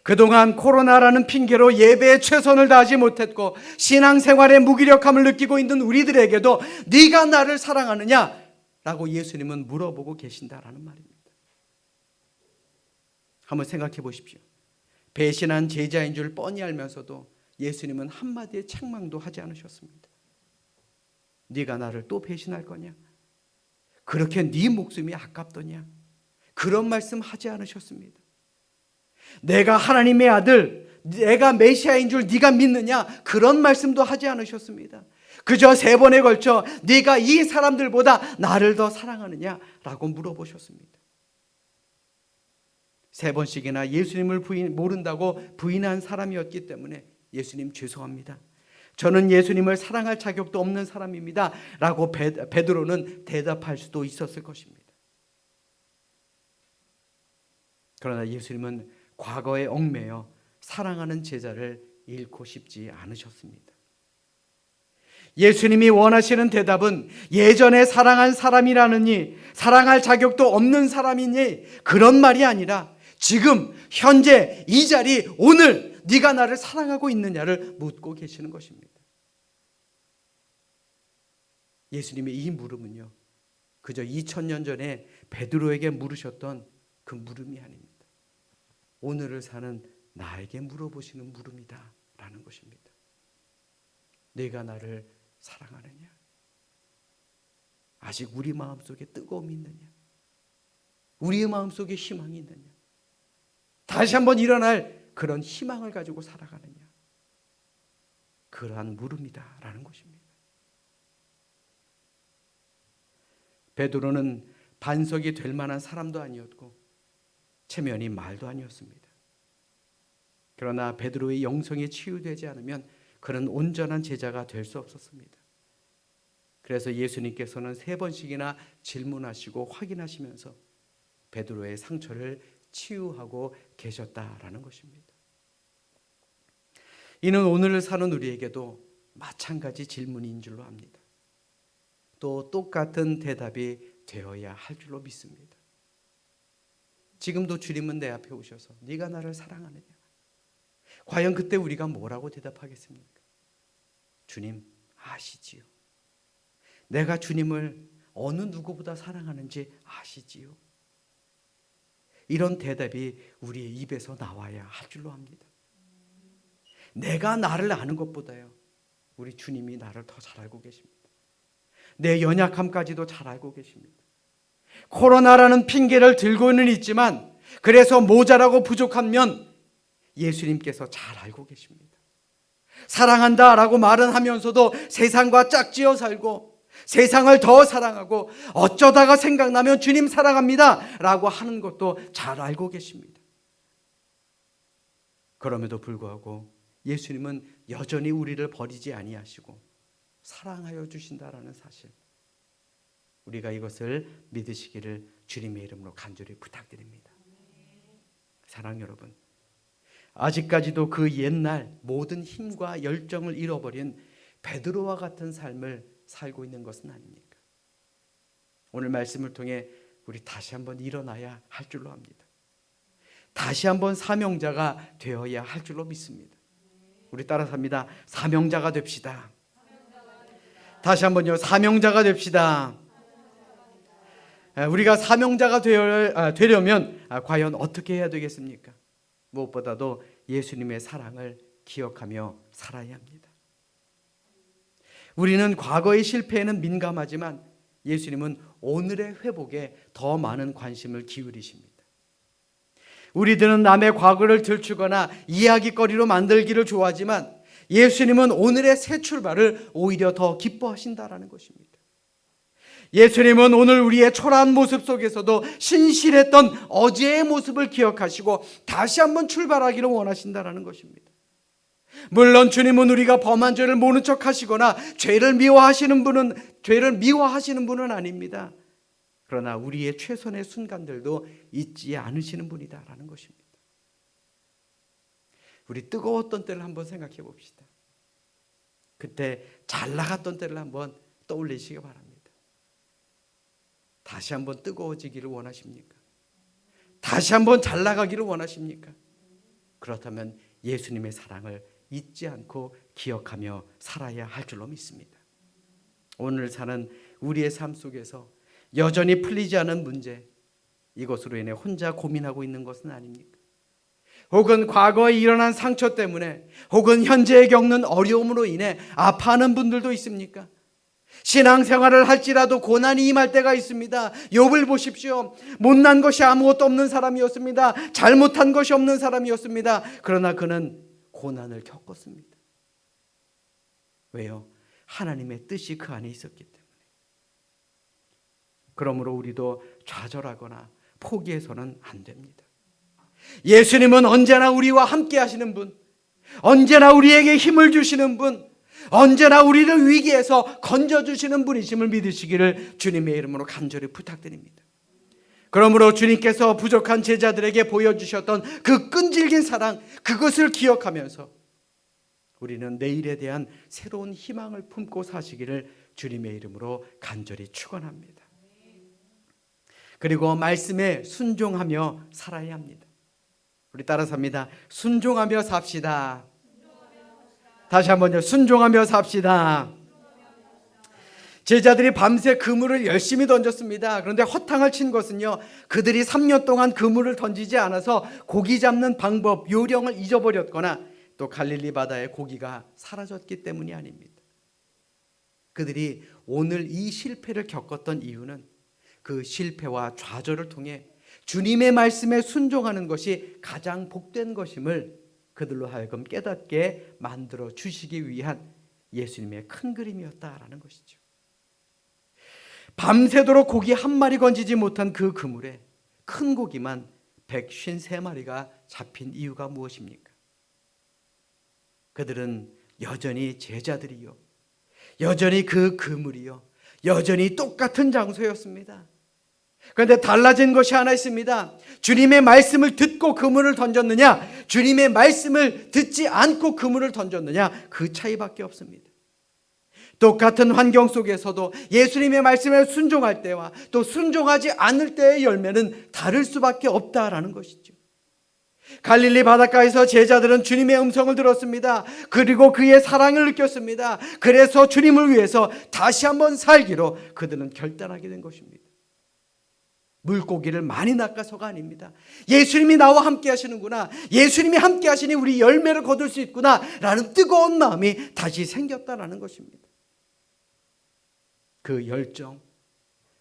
그동안 코로나라는 핑계로 예배에 최선을 다하지 못했고 신앙생활에 무기력함을 느끼고 있는 우리들에게도 네가 나를 사랑하느냐? 라고 예수님은 물어보고 계신다라는 말입니다. 한번 생각해 보십시오. 배신한 제자인 줄 뻔히 알면서도 예수님은 한마디의 책망도 하지 않으셨습니다. 네가 나를 또 배신할 거냐? 그렇게 네 목숨이 아깝더냐? 그런 말씀 하지 않으셨습니다. 내가 하나님의 아들, 내가 메시아인 줄 네가 믿느냐? 그런 말씀도 하지 않으셨습니다. 그저 3번에 걸쳐 네가 이 사람들보다 나를 더 사랑하느냐? 라고 물어보셨습니다. 3번씩이나 예수님을 모른다고 부인한 사람이었기 때문에 예수님 죄송합니다. 저는 예수님을 사랑할 자격도 없는 사람입니다. 라고 베드로는 대답할 수도 있었을 것입니다. 그러나 예수님은 과거에 얽매여 사랑하는 제자를 잃고 싶지 않으셨습니다. 예수님이 원하시는 대답은 예전에 사랑한 사람이라느니 사랑할 자격도 없는 사람이니 그런 말이 아니라 지금 현재 이 자리 오늘 네가 나를 사랑하고 있느냐를 묻고 계시는 것입니다. 예수님의 이 물음은요, 그저 2000년 전에 베드로에게 물으셨던 그 물음이 아닙니다. 오늘을 사는 나에게 물어보시는 물음이다 라는 것입니다. 네가 나를 사랑하느냐? 아직 우리 마음속에 뜨거움이 있느냐? 우리의 마음속에 희망이 있느냐? 다시 한번 일어날 그런 희망을 가지고 살아가느냐? 그러한 물음이다 라는 것입니다. 베드로는 반석이 될 만한 사람도 아니었고 체면이 말도 아니었습니다. 그러나 베드로의 영성이 치유되지 않으면 그는 온전한 제자가 될 수 없었습니다. 그래서 예수님께서는 3번씩이나 질문하시고 확인하시면서 베드로의 상처를 치유하고 계셨다라는 것입니다. 이는 오늘을 사는 우리에게도 마찬가지 질문인 줄로 압니다. 또 똑같은 대답이 되어야 할 줄로 믿습니다. 지금도 주님은 내 앞에 오셔서 네가 나를 사랑하느냐? 과연 그때 우리가 뭐라고 대답하겠습니까? 주님 아시지요. 내가 주님을 어느 누구보다 사랑하는지 아시지요. 이런 대답이 우리의 입에서 나와야 할 줄로 압니다. 내가 나를 아는 것보다요, 우리 주님이 나를 더 잘 알고 계십니다. 내 연약함까지도 잘 알고 계십니다. 코로나라는 핑계를 들고는 있지만 그래서 모자라고 부족하면 예수님께서 잘 알고 계십니다. 사랑한다라고 말은 하면서도 세상과 짝지어 살고 세상을 더 사랑하고 어쩌다가 생각나면 주님 사랑합니다 라고 하는 것도 잘 알고 계십니다. 그럼에도 불구하고 예수님은 여전히 우리를 버리지 아니하시고 사랑하여 주신다라는 사실, 우리가 이것을 믿으시기를 주님의 이름으로 간절히 부탁드립니다. 사랑 여러분, 아직까지도 그 옛날 모든 힘과 열정을 잃어버린 베드로와 같은 삶을 살고 있는 것은 아닙니까? 오늘 말씀을 통해 우리 다시 한번 일어나야 할 줄로 압니다. 다시 한번 사명자가 되어야 할 줄로 믿습니다. 우리 따라서 합니다. 사명자가 됩시다. 다시 한번요. 사명자가 됩시다. 우리가 사명자가 되려면 과연 어떻게 해야 되겠습니까? 무엇보다도 예수님의 사랑을 기억하며 살아야 합니다. 우리는 과거의 실패에는 민감하지만 예수님은 오늘의 회복에 더 많은 관심을 기울이십니다. 우리들은 남의 과거를 들추거나 이야기거리로 만들기를 좋아하지만 예수님은 오늘의 새 출발을 오히려 더 기뻐하신다라는 것입니다. 예수님은 오늘 우리의 초라한 모습 속에서도 신실했던 어제의 모습을 기억하시고 다시 한번 출발하기를 원하신다라는 것입니다. 물론 주님은 우리가 범한 죄를 모른 척 하시거나 죄를 미워하시는 분은 아닙니다. 그러나 우리의 최선의 순간들도 잊지 않으시는 분이다라는 것입니다. 우리 뜨거웠던 때를 한번 생각해 봅시다. 그때 잘 나갔던 때를 한번 떠올리시기 바랍니다. 다시 한번 뜨거워지기를 원하십니까? 다시 한번 잘 나가기를 원하십니까? 그렇다면 예수님의 사랑을 잊지 않고 기억하며 살아야 할 줄로 믿습니다. 오늘 사는 우리의 삶 속에서 여전히 풀리지 않은 문제, 이것으로 인해 혼자 고민하고 있는 것은 아닙니까? 혹은 과거에 일어난 상처 때문에, 혹은 현재에 겪는 어려움으로 인해 아파하는 분들도 있습니까? 신앙생활을 할지라도 고난이 임할 때가 있습니다. 욥을 보십시오. 못난 것이 아무것도 없는 사람이었습니다. 잘못한 것이 없는 사람이었습니다. 그러나 그는 고난을 겪었습니다. 왜요? 하나님의 뜻이 그 안에 있었기 때문에. 그러므로 우리도 좌절하거나 포기해서는 안 됩니다. 예수님은 언제나 우리와 함께 하시는 분, 언제나 우리에게 힘을 주시는 분, 언제나 우리를 위기에서 건져주시는 분이심을 믿으시기를 주님의 이름으로 간절히 부탁드립니다. 그러므로 주님께서 부족한 제자들에게 보여주셨던 그 끈질긴 사랑, 그것을 기억하면서 우리는 내일에 대한 새로운 희망을 품고 사시기를 주님의 이름으로 간절히 축원합니다. 그리고 말씀에 순종하며 살아야 합니다. 우리 따라서 합니다. 순종하며 삽시다. 다시 한번요. 순종하며 삽시다. 제자들이 밤새 그물을 열심히 던졌습니다. 그런데 허탕을 친 것은요, 그들이 3년 동안 그물을 던지지 않아서 고기 잡는 방법, 요령을 잊어버렸거나 또 갈릴리 바다에 고기가 사라졌기 때문이 아닙니다. 그들이 오늘 이 실패를 겪었던 이유는 그 실패와 좌절을 통해 주님의 말씀에 순종하는 것이 가장 복된 것임을 그들로 하여금 깨닫게 만들어 주시기 위한 예수님의 큰 그림이었다라는 것이죠. 밤새도록 고기 한 마리 건지지 못한 그 그물에 큰 고기만 153마리가 잡힌 이유가 무엇입니까? 그들은 여전히 제자들이요, 여전히 그 그물이요, 여전히 똑같은 장소였습니다. 그런데 달라진 것이 하나 있습니다. 주님의 말씀을 듣고 그물을 던졌느냐, 주님의 말씀을 듣지 않고 그물을 던졌느냐, 그 차이밖에 없습니다. 똑같은 환경 속에서도 예수님의 말씀에 순종할 때와 또 순종하지 않을 때의 열매는 다를 수밖에 없다라는 것이죠. 갈릴리 바닷가에서 제자들은 주님의 음성을 들었습니다. 그리고 그의 사랑을 느꼈습니다. 그래서 주님을 위해서 다시 한번 살기로 그들은 결단하게 된 것입니다. 물고기를 많이 낚아서가 아닙니다. 예수님이 나와 함께 하시는구나, 예수님이 함께 하시니 우리 열매를 거둘 수 있구나 라는 뜨거운 마음이 다시 생겼다라는 것입니다. 그 열정,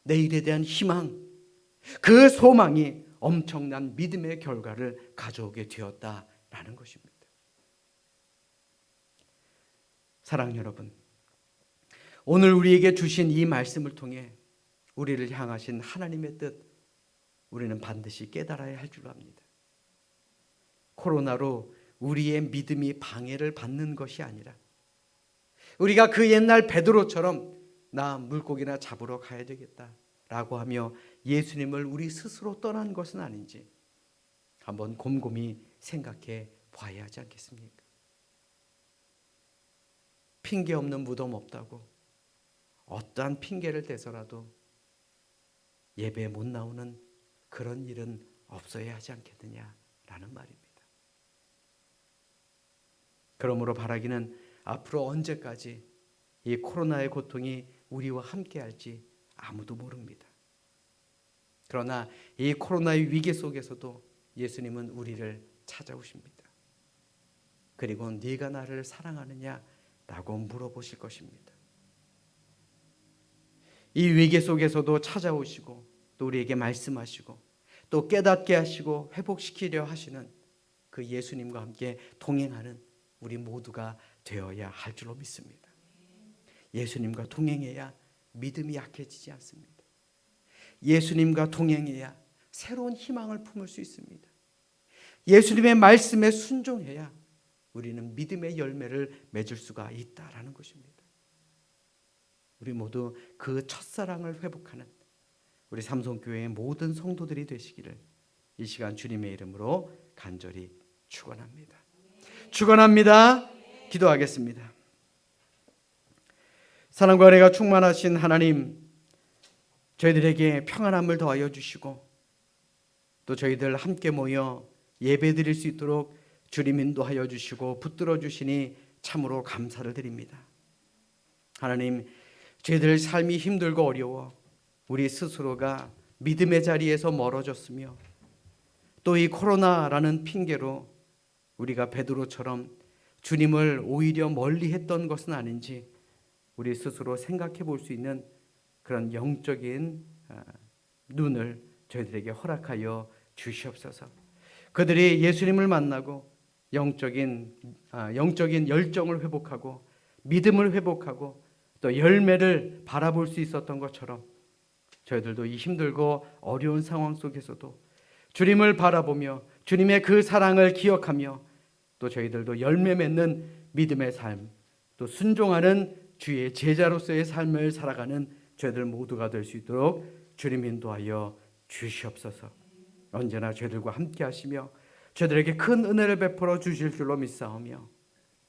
내일에 대한 희망, 그 소망이 엄청난 믿음의 결과를 가져오게 되었다라는 것입니다. 사랑 여러분, 오늘 우리에게 주신 이 말씀을 통해 우리를 향하신 하나님의 뜻, 우리는 반드시 깨달아야 할 줄 압니다. 코로나로 우리의 믿음이 방해를 받는 것이 아니라 우리가 그 옛날 베드로처럼 나 물고기나 잡으러 가야 되겠다라고 하며 예수님을 우리 스스로 떠난 것은 아닌지 한번 곰곰이 생각해 봐야 하지 않겠습니까? 핑계 없는 무덤 없다고 어떠한 핑계를 대서라도 예배 못 나오는 그런 일은 없어야 하지 않겠느냐라는 말입니다. 그러므로 바라기는 앞으로 언제까지 이 코로나의 고통이 우리와 함께 할지 아무도 모릅니다. 그러나 이 코로나의 위기 속에서도 예수님은 우리를 찾아오십니다. 그리고 네가 나를 사랑하느냐라고 물어보실 것입니다. 이 위기 속에서도 찾아오시고 또 우리에게 말씀하시고 또 깨닫게 하시고 회복시키려 하시는 그 예수님과 함께 동행하는 우리 모두가 되어야 할 줄로 믿습니다. 예수님과 동행해야 믿음이 약해지지 않습니다. 예수님과 동행해야 새로운 희망을 품을 수 있습니다. 예수님의 말씀에 순종해야 우리는 믿음의 열매를 맺을 수가 있다라는 것입니다. 우리 모두 그 첫사랑을 회복하는 우리 삼성교회의 모든 성도들이 되시기를 이 시간 주님의 이름으로 간절히 축원합니다. 축원합니다. 기도하겠습니다. 사랑과 은혜가 충만하신 하나님, 저희들에게 평안함을 더하여 주시고 또 저희들 함께 모여 예배드릴 수 있도록 주님 인도하여 주시고 붙들어 주시니 참으로 감사를 드립니다. 하나님, 저희들 삶이 힘들고 어려워 우리 스스로가 믿음의 자리에서 멀어졌으며 또 이 코로나라는 핑계로 우리가 베드로처럼 주님을 오히려 멀리했던 것은 아닌지 우리 스스로 생각해 볼 수 있는 그런 영적인 눈을 저희들에게 허락하여 주시옵소서. 그들이 예수님을 만나고 영적인 열정을 회복하고 믿음을 회복하고 또 열매를 바라볼 수 있었던 것처럼 저희들도 이 힘들고 어려운 상황 속에서도 주님을 바라보며 주님의 그 사랑을 기억하며 또 저희들도 열매 맺는 믿음의 삶, 또 순종하는 주의 제자로서의 삶을 살아가는 저희들 모두가 될 수 있도록 주님 인도하여 주시옵소서. 언제나 저희들과 함께 하시며 저희들에게 큰 은혜를 베풀어 주실 줄로 믿사오며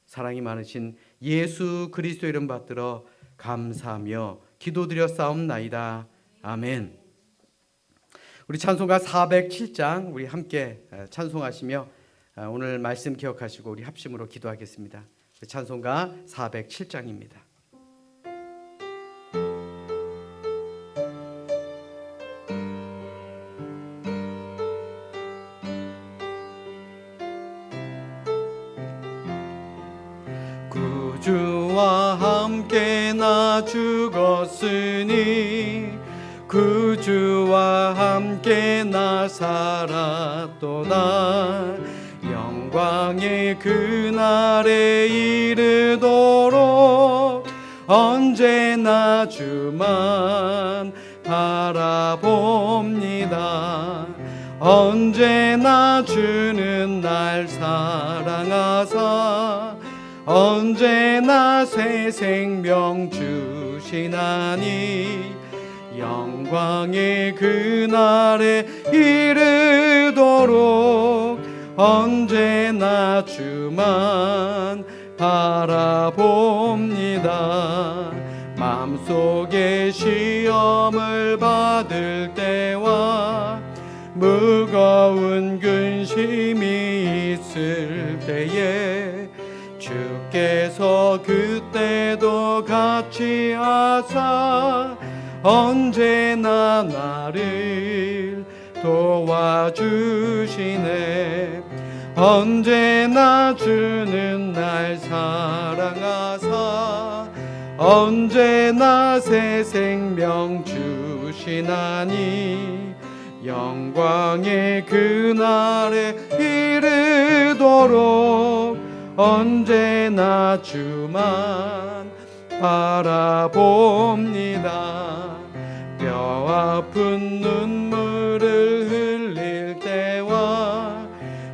사랑이 많으신 예수 그리스도 이름 받들어 감사하며 기도드려 싸움나이다. 아멘. 우리 찬송가 407장 우리 함께 찬송하시며 오늘 말씀 기억하시고 우리 합심으로 기도하겠습니다. 찬송가 407장입니다. 구주와 함께 나 죽었으니 구주와 함께 나 살았도다. 영광의 그날에 이르도록 언제나 주만 바라봅니다. 언제나 주는 날 사랑하사 언제나 새 생명 주시나니 영광의 그날에 이르도록 언제나 주만 바라봅니다. 마음속에 시험을 받을 때와 무거운 근심이 있을 때에 주께서 그때도 같이 하사 언제나 나를 도와주시네. 언제나 주는 날 사랑하사 언제나 새 생명 주시나니 영광의 그날에 이르도록 언제나 주만 바라봅니다. 뼈 아픈 눈물을 흘릴 때와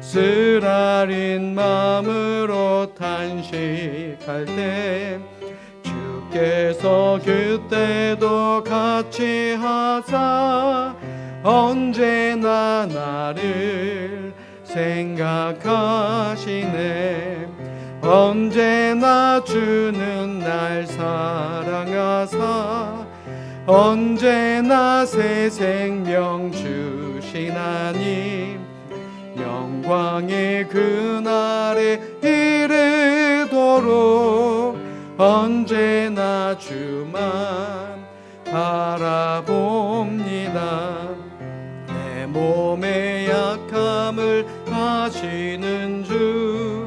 쓰라린 마음으로 탄식할 때 주께서 그때도 같이 하사 언제나 나를 생각하시네. 언제나 주는 날 사랑하사 언제나 새 생명 주시나니 영광의 그날에 이르도록 언제나 주만 바라봅니다. 내 몸의 약함을 아시는 주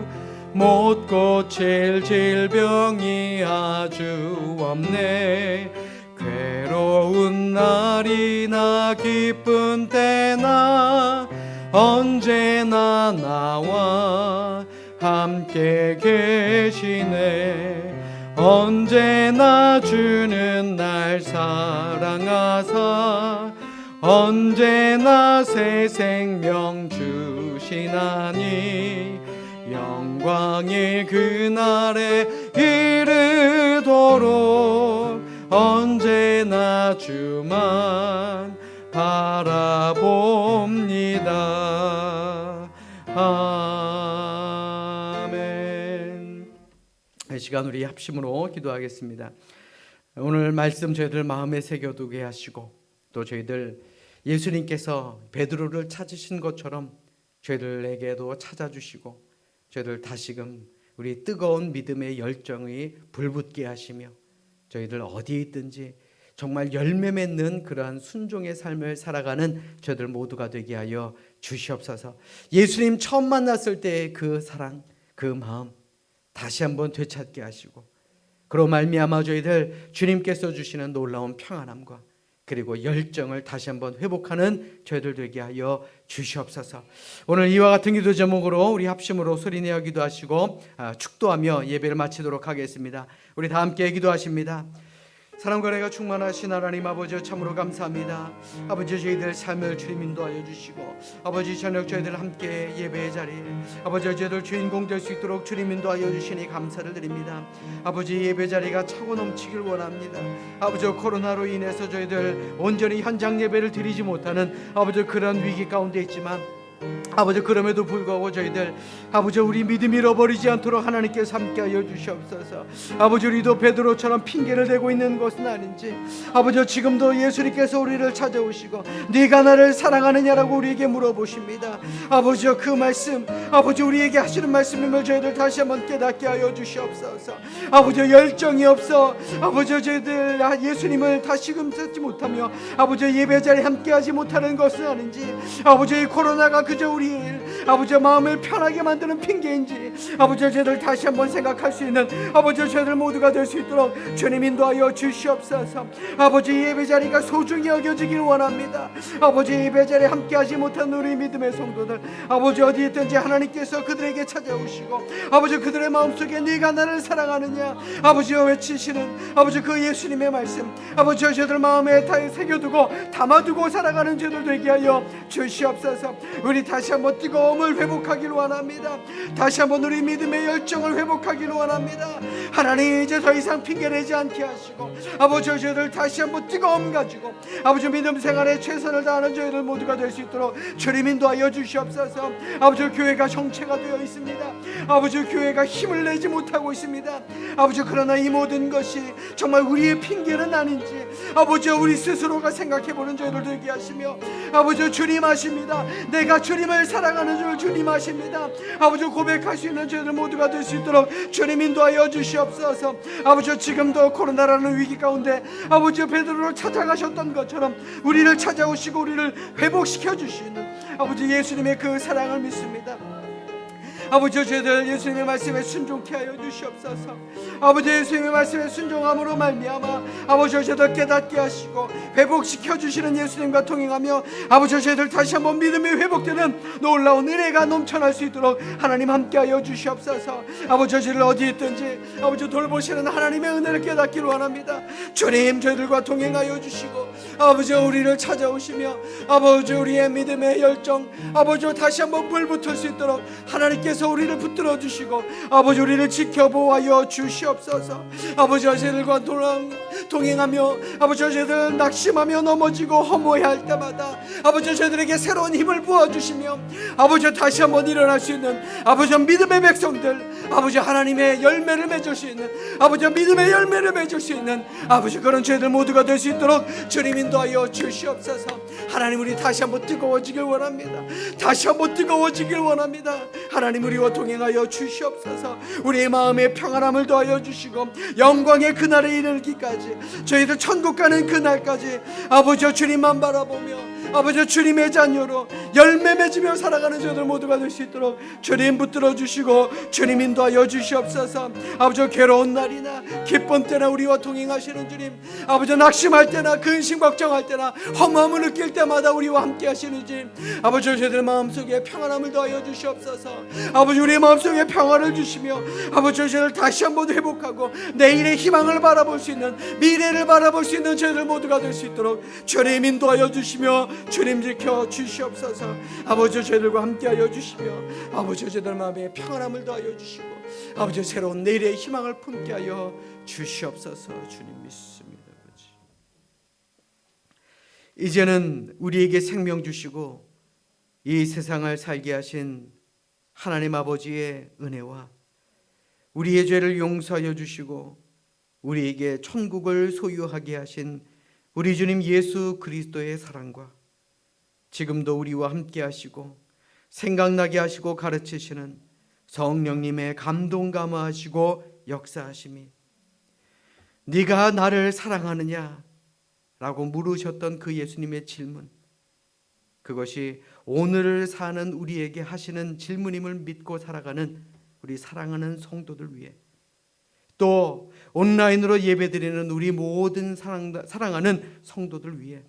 못 고칠 질병이 아주 없네. 괴로운 날이나 기쁜 때나 언제나 나와 함께 계시네. 언제나 주는 날 사랑하사 언제나 새 생명 주시나니 영광의 그날에 이르도록 언제나 주만 바라봅니다. 아멘. 이 시간 우리 합심으로 기도하겠습니다. 오늘 말씀 저희들 마음에 새겨두게 하시고 또 저희들 예수님께서 베드로를 찾으신 것처럼 저희들에게도 찾아주시고 저희들 다시금 우리 뜨거운 믿음의 열정이 불붙게 하시며 저희들 어디에 있든지 정말 열매 맺는 그러한 순종의 삶을 살아가는 저희들 모두가 되게 하여 주시옵소서. 예수님 처음 만났을 때의 그 사랑, 그 마음 다시 한번 되찾게 하시고 그로 말미암아 저희들 주님께서 주시는 놀라운 평안함과 그리고 열정을 다시 한번 회복하는 저희들 되게 하여 주시옵소서. 오늘 이와 같은 기도 제목으로 우리 합심으로 소리내어 기도하시고 축도하며 예배를 마치도록 하겠습니다. 우리 다 함께 기도하십니다. 사랑과 은혜가 충만하신 하나님 아버지 참으로 감사합니다. 아버지 저희들 삶을 주님 인도하여 주시고 아버지 저녁 저희들 함께 예배의 자리에 아버지 저희들 주인공 될 수 있도록 주님 인도하여 주시니 감사를 드립니다. 아버지 예배 자리가 차고 넘치길 원합니다. 아버지 코로나로 인해서 저희들 온전히 현장 예배를 드리지 못하는 아버지 그런 위기 가운데 있지만 아버지 그럼에도 불구하고 저희들 아버지 우리 믿음 잃어버리지 않도록 하나님께서 함께하여 주시옵소서. 아버지 우리도 베드로처럼 핑계를 대고 있는 것은 아닌지 아버지 지금도 예수님께서 우리를 찾아오시고 네가 나를 사랑하느냐라고 우리에게 물어보십니다. 아버지 그 말씀 아버지 우리에게 하시는 말씀임을 저희들 다시 한번 깨닫게 하여 주시옵소서. 아버지 열정이 없어 아버지 저희들 예수님을 다시금 듣지 못하며 아버지 예배 자리에 함께하지 못하는 것은 아닌지 아버지 코로나가 그저 우리 아버지 마음을 편하게 만드는 핑계인지 아버지 저희들 다시 한번 생각할 수 있는 아버지 저희들 모두가 될 수 있도록 주님 인도하여 주시옵소서. 아버지 예배 자리가 소중히 여겨지길 원합니다. 아버지 예배 자리에 함께하지 못한 우리 믿음의 성도들 아버지 어디 있든지 하나님께서 그들에게 찾아오시고 아버지 그들의 마음속에 네가 나를 사랑하느냐 아버지여 외치시는 아버지 그 예수님의 말씀 아버지 저희들 마음에 다 새겨두고 담아두고 살아가는 저희들 되게 하여 주시옵소서. 우리 다시 한번 뜨거움을 회복하길 원합니다. 다시 한번 우리 믿음의 열정을 회복하길 원합니다. 하나님 이제 더 이상 핑계내지 않게 하시고 아버지 저희들 다시 한번 뜨거움 가지고 아버지 믿음 생활에 최선을 다하는 저희들 모두가 될 수 있도록 주님 인도하여 주시옵소서. 아버지 교회가 정체가 되어 있습니다. 아버지 교회가 힘을 내지 못하고 있습니다. 아버지 그러나 이 모든 것이 정말 우리의 핑계는 아닌지 아버지 우리 스스로가 생각해보는 저희들 되게 하시며 아버지 주님 아십니다. 내가 주님을 사랑하는 줄 주님 아십니다. 아버지 고백할 수 있는 저희들 모두가 될 수 있도록 주님 인도하여 주시옵소서. 아버지 지금도 코로나라는 위기 가운데 아버지 베드로를 찾아가셨던 것처럼 우리를 찾아오시고 우리를 회복시켜 주시는 아버지 예수님의 그 사랑을 믿습니다. 아버지 저희들 예수님의 말씀에 순종케 하여 주시옵소서. 아버지 예수님의 말씀에 순종함으로 말미암아 아버지 저희들 깨닫게 하시고 회복시켜 주시는 예수님과 동행하며 아버지 저희들 다시 한번 믿음이 회복되는 놀라운 은혜가 넘쳐날 수 있도록 하나님 함께하여 주시옵소서. 아버지 저희들 어디 있든지 아버지 돌보시는 하나님의 은혜를 깨닫기를 원합니다. 주님 저희들과 동행하여 주시고 아버지 우리를 찾아오시며 아버지 우리의 믿음의 열정 아버지 다시 한번 불붙을 수 있도록 하나님께서 우리를 붙들어 주시고 아버지 우리를 지켜보아여 주시옵소서. 아버지 저희들과 동행하며 아버지 저희들 낙심하며 넘어지고 허무해할 때마다 아버지 저희들에게 새로운 힘을 부어주시며 아버지 다시 한번 일어날 수 있는 아버지 믿음의 백성들 아버지 하나님의 열매를 맺을 수 있는 아버지 믿음의 열매를 맺을 수 있는 아버지 그런 저희들 모두가 될 수 있도록 주님 인도하여 주시옵소서. 하나님 우리 다시 한번 뜨거워지길 원합니다. 다시 한번 뜨거워지길 원합니다. 하나님 우리와 동행하여 주시옵소서. 우리의 마음에 평안함을 더하여 주시고 영광의 그날에 이르기까지 저희들 천국 가는 그날까지 아버지 주님만 바라보며 아버지 주님의 자녀로 열매 맺으며 살아가는 저들 모두가 될 수 있도록 주님 붙들어 주시고 주님 인도하여 주시옵소서. 아버지 괴로운 날이나 기쁜 때나 우리와 동행하시는 주님 아버지 낙심할 때나 근심 걱정할 때나 허무함을 느낄 때마다 우리와 함께 하시는 주님 아버지 저희들 마음속에 평안함을 더하여 주시옵소서. 아버지 우리의 마음속에 평화를 주시며 아버지 저희들 다시 한번 회복하고 내일의 희망을 바라볼 수 있는 미래를 바라볼 수 있는 저희들 모두가 될 수 있도록 주님 인도하여 주시며 주님 지켜 주시옵소서. 아버지 저희들과 함께하여 주시며 아버지 저희들 마음에 평안함을 더하여 주시고 아버지 새로운 내일의 희망을 품게 하여 주시옵소서. 주님 믿습니다. 아버지 이제는 우리에게 생명 주시고 이 세상을 살게 하신 하나님 아버지의 은혜와 우리의 죄를 용서하여 주시고 우리에게 천국을 소유하게 하신 우리 주님 예수 그리스도의 사랑과 지금도 우리와 함께 하시고 생각나게 하시고 가르치시는 성령님의 감동 감화하시고 역사하심이 네가 나를 사랑하느냐 라고 물으셨던 그 예수님의 질문 그것이 오늘을 사는 우리에게 하시는 질문임을 믿고 살아가는 우리 사랑하는 성도들 위해 또 온라인으로 예배드리는 우리 모든 사랑하는 성도들 위해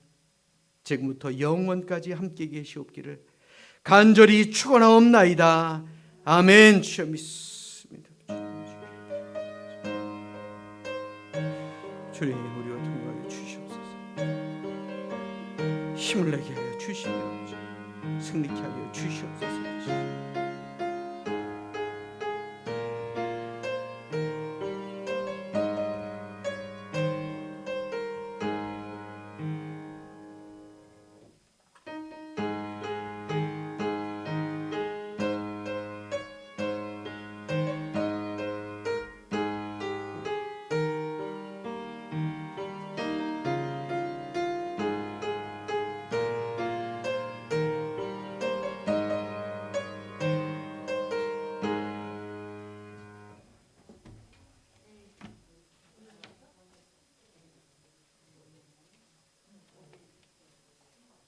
지금부터 영원까지 함께 계시옵기를 간절히 축원하옵나이다. 아멘. 주여 믿습니다. 주님 우리와 동행하여 주시옵소서. 힘을 내게 하여 주시며 승리케 하여 주시옵소서.